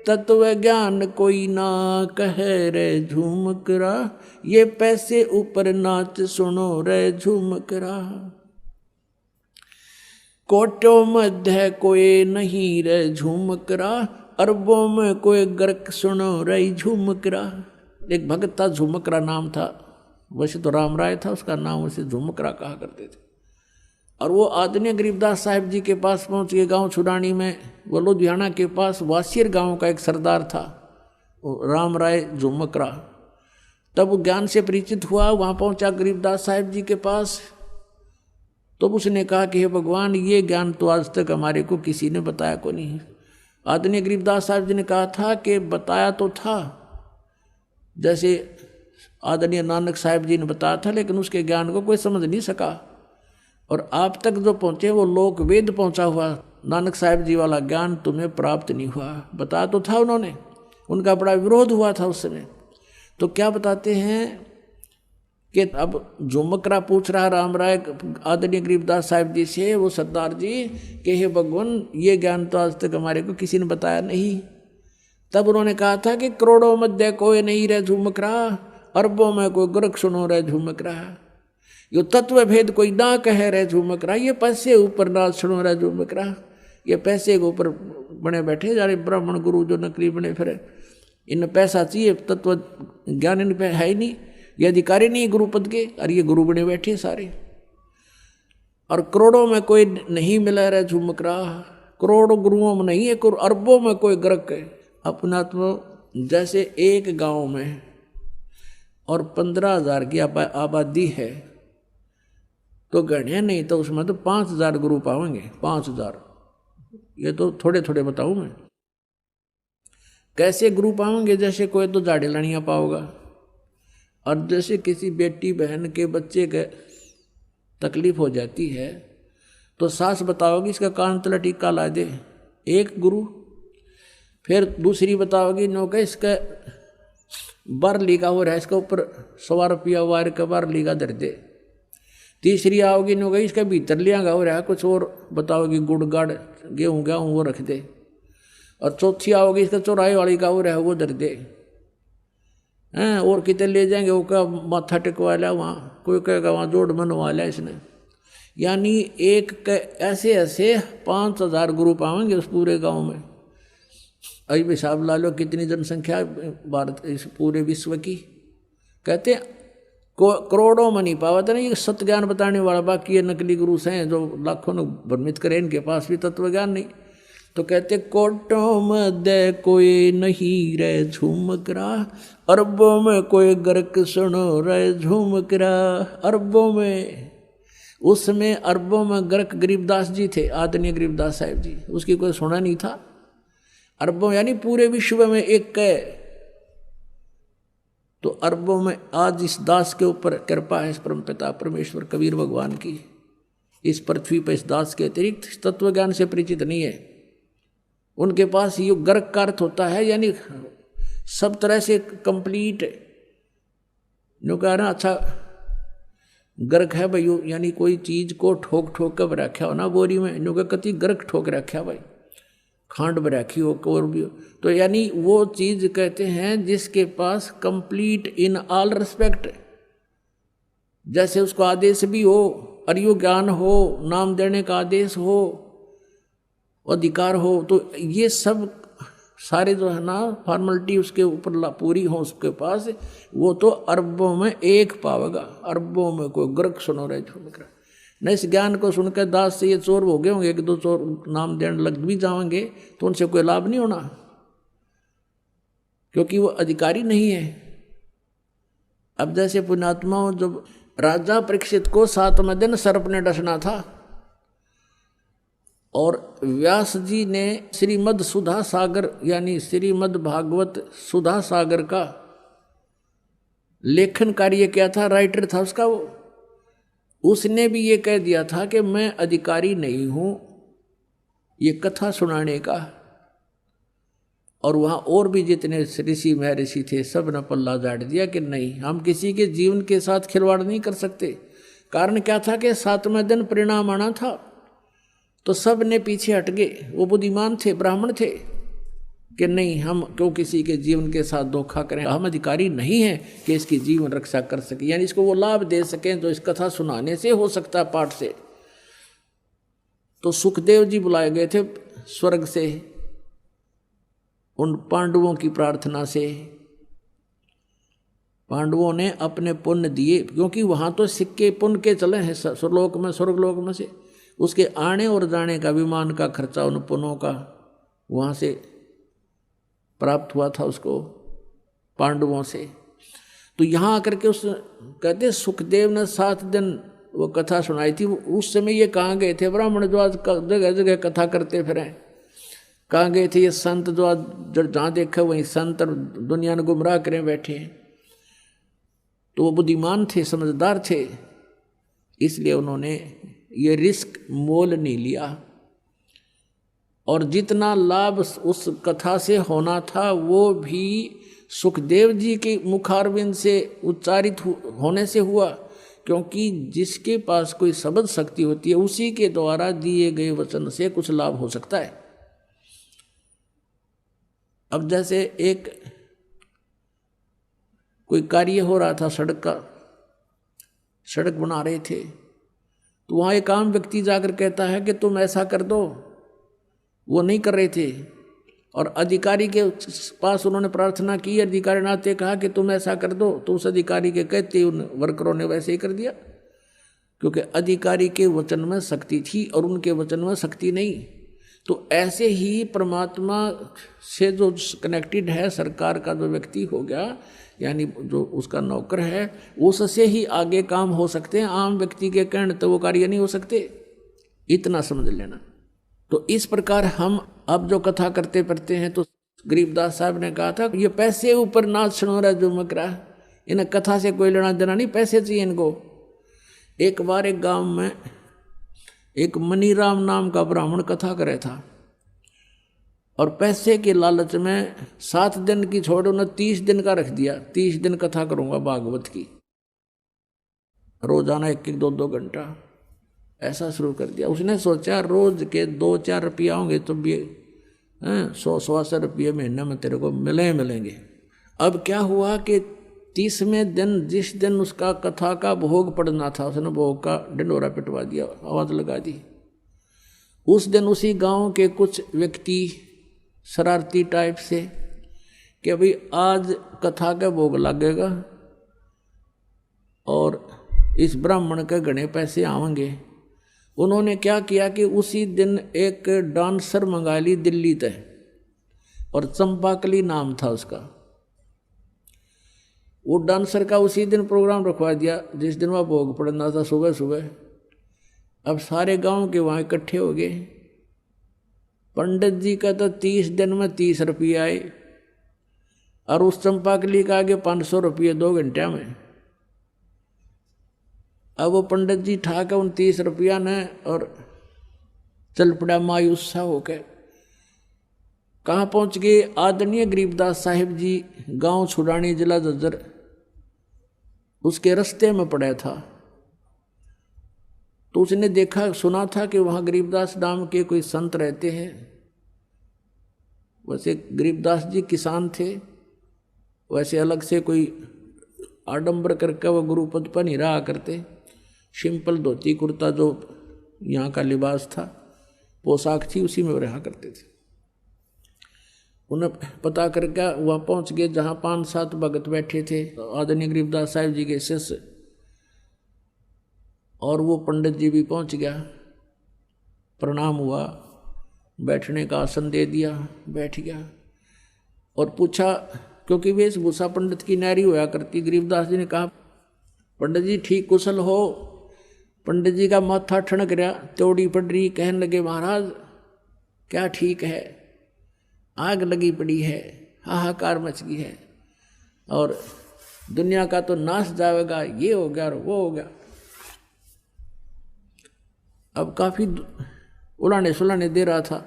तत्व ज्ञान कोई ना कहे रे झूमकरा, ये पैसे ऊपर नाच सुनो रे झूमकरा। कोटों मध्य कोई नहीं रे झूमकरा, अरबों में कोई गर्क सुनो रे झूमकरा। एक भगत था, झूमकरा नाम था, वैसे तो राम राय था उसका नाम, उसे झूमकरा कहा करते थे। और वो आदरणीय गरीबदास साहिब जी के पास पहुंच गए गांव छुड़ानी में। वो लुधियाना के पास वासियर गांव का एक सरदार था, राम राय झूमकरा। तब वो ज्ञान से परिचित हुआ, वहाँ पहुंचा गरीबदास साहिब जी के पास। तो उसने कहा कि हे भगवान, ये ज्ञान तो आज तक हमारे को किसी ने बताया को नहीं। आदरणीय गरीबदास साहिब जी ने कहा था कि बताया तो था, जैसे आदरणीय नानक साहिब जी ने बताया था, लेकिन उसके ज्ञान को कोई समझ नहीं सका। और आप तक जो पहुँचे वो लोक वेद पहुँचा हुआ, नानक साहिब जी वाला ज्ञान तुम्हें प्राप्त नहीं हुआ। बताया तो था उन्होंने, उनका बड़ा विरोध हुआ था उस समय। तो क्या बताते हैं कि अब झूमकरा पूछ रहा राम राय आदरणीय गरीबदास साहिब जी से, वो सरदार जी कि हे भगवान, ये ज्ञान तो आज तक हमारे को किसी ने बताया नहीं। तब उन्होंने कहा था कि करोड़ों मध्य कोई नहीं रहे झूमकरा, अरबों में कोई गुरख सुनो रहे झूमकरा। यो तत्व भेद कोई ना कहे रहे झूमकरा, ये पैसे ऊपर ना सुनो रहे झूमकरा। ये पैसे के ऊपर बने बैठे जा रहे ब्राह्मण गुरु जो नकली बने फिरे, इन पैसा चाहिए, तत्व ज्ञान इन पे है ही नहीं, ये अधिकारी नहीं गुरु पद के, और ये गुरु बने बैठे सारे। और करोड़ों में कोई नहीं मिला रहे झूमकरा, करोड़ों गुरुओं में नहीं है, अरबों में कोई ग्रक है। अपना तो जैसे एक गांव में और 15,000 की आबादी है तो गणे नहीं, तो उसमें तो 5,000 गुरु पाएंगे, 5,000। ये तो थोड़े थोड़े बताऊं मैं कैसे गुरु पाओगे। जैसे कोई तो झाड़ी लड़ियाँ पाओगा, और जैसे किसी बेटी बहन के बच्चे के तकलीफ हो जाती है तो सास बताओगी इसका कान तला टीका ला दे, एक गुरु। फिर दूसरी बताओगी नो का इसका बार लीगा हो रहा है, इसके ऊपर 100 रुपया वायर का बार लीगा धर दे। तीसरी आओगी नो गई इसका भीतर लिया हो रहा है, कुछ और बताओगी गुड़ गाड़ गेहूँ गेहूँ वो रख दे। और चौथी आओगी इसका चौराहे वाली का हो रहा है वो धर दे हैं। और कितने ले जाएंगे, वो क्या माथा टिकवा लिया वहाँ, कोई कहेगा वहाँ जोड़ बनवा लिया इसने। यानी एक ऐसे ऐसे 5,000 गुरु पाएंगे उस पूरे गांव में। अभी हिसाब ला लो कितनी जनसंख्या भारत इस पूरे विश्व की। कहते करोड़ों में नहीं पावा था ना ये सत्य ज्ञान बताने वाला, बाकी ये नकली गुरु हैं जो लाखों ने भ्रमित करे, इनके पास भी तत्व ज्ञान नहीं। तो कहते कोटों मध्य कोई नहीं रहे झूमकरा, अरबों में कोई गर्क सुनो रहे झूमकरा। अरबों में, उसमें अरबों में गर्क गरीबदास जी थे, आदरणीय गरीबदास साहिब जी, उसकी कोई सुना नहीं था। अरबों यानी पूरे विश्व में एक है। तो अरबों में आज इस दास के ऊपर कृपा है, इस परमपिता परमेश्वर कबीर भगवान की। इस पृथ्वी पर इस दास के अतिरिक्त तत्व ज्ञान से परिचित नहीं है। उनके पास ये गर्क का अर्थ होता है, यानी सब तरह से कंप्लीट। जो कह रहा अच्छा गर्क है भाई, यानी कोई चीज को ठोक ठोक कर रखा हो ना बोरी में, जो कति गर्क ठोक रखा भाई, खांड में रखी हो और भी हो, तो यानी वो चीज कहते हैं जिसके पास कंप्लीट इन ऑल रिस्पेक्ट, जैसे उसको आदेश भी हो, अर्यो ज्ञान हो, नाम देने का आदेश हो, अधिकार हो, तो ये सब सारे जो है ना फॉर्मेलिटी उसके ऊपर पूरी हो उसके पास, वो तो अरबों में एक पावेगा। अरबों में कोई गर्क सुनो रहे झूमकरा। न इस ज्ञान को सुनकर दास से ये चोर हो गए होंगे, एक दो चोर नाम देने लग भी जाएंगे तो उनसे कोई लाभ नहीं होना, क्योंकि वो अधिकारी नहीं है। अब जैसे पुण्यात्माओं, जब राजा परीक्षित को 7वें दिन सर्प ने डसना था और व्यास जी ने श्रीमद् सुधा सागर यानी श्रीमद् भागवत सुधा सागर का लेखन कार्य किया था, राइटर था उसका वो। उसने भी ये कह दिया था कि मैं अधिकारी नहीं हूं ये कथा सुनाने का। और वहाँ और भी जितने ऋषि महर्षि थे सब ने पल्ला झाड़ दिया कि नहीं, हम किसी के जीवन के साथ खिलवाड़ नहीं कर सकते। कारण क्या था कि 7वें दिन परिणाम आना था, तो सब ने पीछे हट गए। वो बुद्धिमान थे, ब्राह्मण थे, कि नहीं हम क्यों किसी के जीवन के साथ धोखा करें, हम अधिकारी नहीं हैं कि इसकी जीवन रक्षा कर सके, यानी इसको वो लाभ दे सकें जो इस कथा सुनाने से हो सकता है, पाठ से। तो सुखदेव जी बुलाए गए थे स्वर्ग से उन पांडवों की प्रार्थना से। पांडवों ने अपने पुण्य दिए, क्योंकि वहां तो सिक्के पुण्य के चले हैं स्वर्गलोक में, स्वर्गलोक में से उसके आने और जाने का विमान का खर्चा उन पुण्यों का वहां से प्राप्त हुआ था उसको पांडवों से। तो यहाँ आकर के उस कहते सुखदेव ने 7 दिन वो कथा सुनाई थी। उस समय ये कहाँ गए थे ब्राह्मण जो आज जगह जगह कथा करते फिरें, कहाँ गए थे ये संत जो आज जहाँ देखा वहीं संत और दुनिया ने गुमराह करें बैठे हैं। तो वो बुद्धिमान थे, समझदार थे, इसलिए उन्होंने ये रिस्क मोल नहीं लिया, और जितना लाभ उस कथा से होना था वो भी सुखदेव जी के मुखारविंद से उच्चारित होने से हुआ, क्योंकि जिसके पास कोई शब्द शक्ति होती है उसी के द्वारा दिए गए वचन से कुछ लाभ हो सकता है। अब जैसे एक कोई कार्य हो रहा था सड़क का, सड़क बना रहे थे, तो वहाँ एक आम व्यक्ति जाकर कहता है कि तुम ऐसा कर दो, वो नहीं कर रहे थे, और अधिकारी के पास उन्होंने प्रार्थना की, अधिकारी नाते कहा कि तुम ऐसा कर दो, तो उस अधिकारी के कहते उन वर्करों ने वैसे ही कर दिया, क्योंकि अधिकारी के वचन में शक्ति थी और उनके वचन में शक्ति नहीं। तो ऐसे ही परमात्मा से जो कनेक्टेड है, सरकार का जो व्यक्ति हो गया, यानी जो उसका नौकर है, उससे ही आगे काम हो सकते हैं, आम व्यक्ति के कहने तो वो कार्य नहीं हो सकते, इतना समझ लेना। तो इस प्रकार हम अब जो कथा करते पढ़ते हैं, तो गरीबदास साहब ने कहा था ये पैसे ऊपर नाच सुनोरा जो मकरा, इन्हें कथा से कोई लेना देना नहीं, पैसे चाहिए इनको। एक बार एक गांव में एक मनीराम नाम का ब्राह्मण कथा करे था, और पैसे के लालच में 7 दिन की छोड़ उन्हें 30 दिन का रख दिया, 30 दिन कथा करूंगा भागवत की, रोजाना 1-1, 2-2 घंटा ऐसा शुरू कर दिया। उसने सोचा रोज के 2-4 रुपया होंगे तो भी 100-125 रुपये महीने में तेरे को मिलेंगे। अब क्या हुआ कि 30वें दिन जिस दिन उसका कथा का भोग पड़ना था, उसने भोग का ढिंडोरा पिटवा दिया, आवाज़ लगा दी। उस दिन उसी गांव के कुछ व्यक्ति शरारती टाइप से कि अभी आज कथा का भोग लगेगा और इस ब्राह्मण के घने पैसे आवेंगे। उन्होंने क्या किया कि उसी दिन एक डांसर मंगा ली दिल्ली तक, और चंपाकली नाम था उसका। वो डांसर का उसी दिन प्रोग्राम रखवा दिया जिस दिन वह भोग पड़ना था, सुबह सुबह। अब सारे गांव के वहाँ इकट्ठे हो गए। पंडित जी का तो 30 दिन में 30 रुपये आए, और उस चंपाकली का आगे 500 रुपये 2 घंटे में। अब वो पंडित जी ठाक उन 30 रुपया ने और चल पड़ा मायूस सा होकर। कहाँ पहुँच गए? आदरणीय गरीबदास साहिब जी गांव छुड़ानी, जिला झज्जर, उसके रास्ते में पड़ा था। तो उसने देखा, सुना था कि वहाँ गरीबदास नाम के कोई संत रहते हैं। वैसे गरीबदास जी किसान थे, वैसे अलग से कोई आडंबर करके वो गुरु पद पर नहीं रहा करते। सिंपल धोती कुर्ता जो यहाँ का लिबास था, पोशाक थी, उसी में रहा करते थे। उन्हें पता करके वहाँ पहुँच गए जहाँ 5-7 भगत बैठे थे, आदरणीय गरीबदास साहिब जी के शिष्य, और वो पंडित जी भी पहुँच गया। प्रणाम हुआ, बैठने का आसन दे दिया, बैठ गया और पूछा, क्योंकि वेशभूषा पंडित की नारी होया करती। गरीबदास जी ने कहा, पंडित जी ठीक कुशल हो? पंडित जी का माथा ठनक रहा, त्योड़ी पड़ रही। कहने लगे, महाराज क्या ठीक है, आग लगी पड़ी है, हाहाकार मच गई है, और दुनिया का तो नाश जाएगा, ये हो गया और वो हो गया। अब काफ़ी उलाने सुलाने दे रहा था,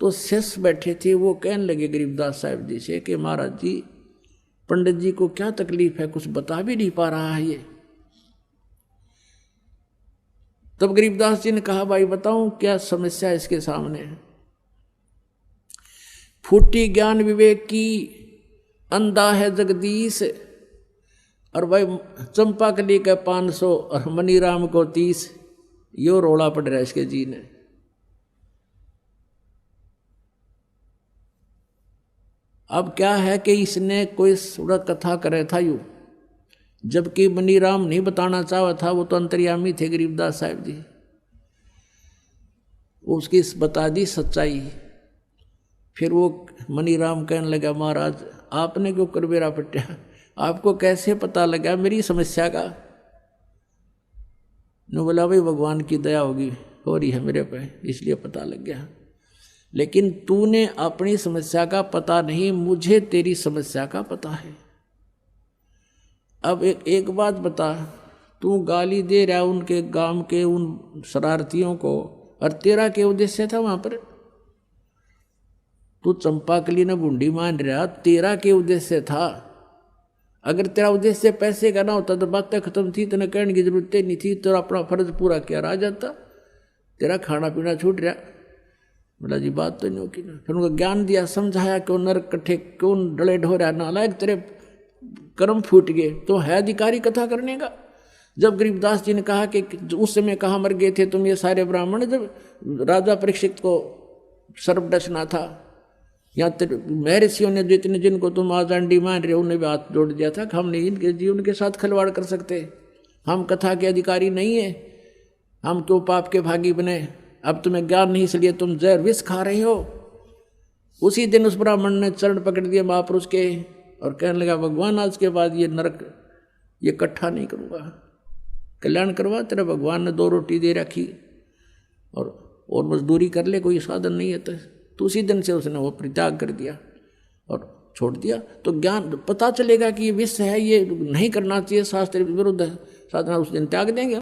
तो शिष्य बैठे थे, वो कहने लगे गरीबदास साहिब जी से कि महाराज जी, पंडित जी को क्या तकलीफ है, कुछ बता भी नहीं पा रहा है ये। तब गरीबदास जी ने कहा, भाई बताऊं क्या समस्या इसके सामने है? फूटी ज्ञान विवेक की, अंधा है जगदीश। और भाई चंपाकली का 500 और मनीराम को 30, यो रोड़ा पड़ रहा है इसके जी ने। अब क्या है कि इसने कोई सूरत कथा करे था यूं, जबकि मनीराम नहीं बताना चाहा था, वो तो अंतर्यामी थे गरीबदास साहब जी। उसकी बता दी सच्चाई। फिर वो मनीराम कहने लगा, महाराज आपने क्यों करबेरा पट्या, आपको कैसे पता लगा मेरी समस्या का? ने बोला भाई भगवान की दया होगी, हो रही है मेरे पे, इसलिए पता लग गया। लेकिन तूने अपनी समस्या का पता नहीं, मुझे तेरी समस्या का पता है। अब एक बात बता, तू गाली दे रहा उनके गांव के उन शरारतियों को, और तेरा क्या उद्देश्य था वहां पर? तू चंपाकली ने बूंदी मान रहा, तेरा क्या उद्देश्य था? अगर तेरा उद्देश्य पैसे का ना होता तो बातें खत्म थी, तेने कहने की जरूरत नहीं थी, तेरा अपना फर्ज पूरा किया रह जाता। तेरा खाना पीना छूट रहा। बोला जी बात तो नहीं होगी ना। फिर उनको ज्ञान दिया, समझाया क्यों नरक कट्ठे क्यों डले ढोरा, नालायक तेरे कर्म फूट गए, तो है अधिकारी कथा करने का। जब गरीबदास जी ने कहा कि उस समय कहाँ मर गए थे तुम ये सारे ब्राह्मण, जब राजा परीक्षित को सर्प डसना था, या महर्षियों ने जितने जिनको तुम आज अंडी मान रहे हो उन्हें भी हाथ जोड़ दिया था कि हम नहीं इनके जीवन के साथ खिलवाड़ कर सकते, हम कथा के अधिकारी नहीं है, हम क्यों पाप के भागी बने। अब तुम्हें ज्ञान नहीं इसलिए तुम जहर विष खा रहे हो। उसी दिन उस ब्राह्मण ने चरण पकड़ दिए महापुरुष के और कहने लगा, भगवान आज के बाद ये नरक ये इकट्ठा नहीं करूँगा, कल्याण करवा, तेरा भगवान ने 2 रोटी दे रखी और मजदूरी कर ले, कोई साधन नहीं है। तो उसी दिन से उसने वो परित्याग कर दिया और छोड़ दिया। तो ज्ञान पता चलेगा कि ये विष है, ये नहीं करना चाहिए, शास्त्र विरुद्ध है, साधना उस दिन त्याग देंगे।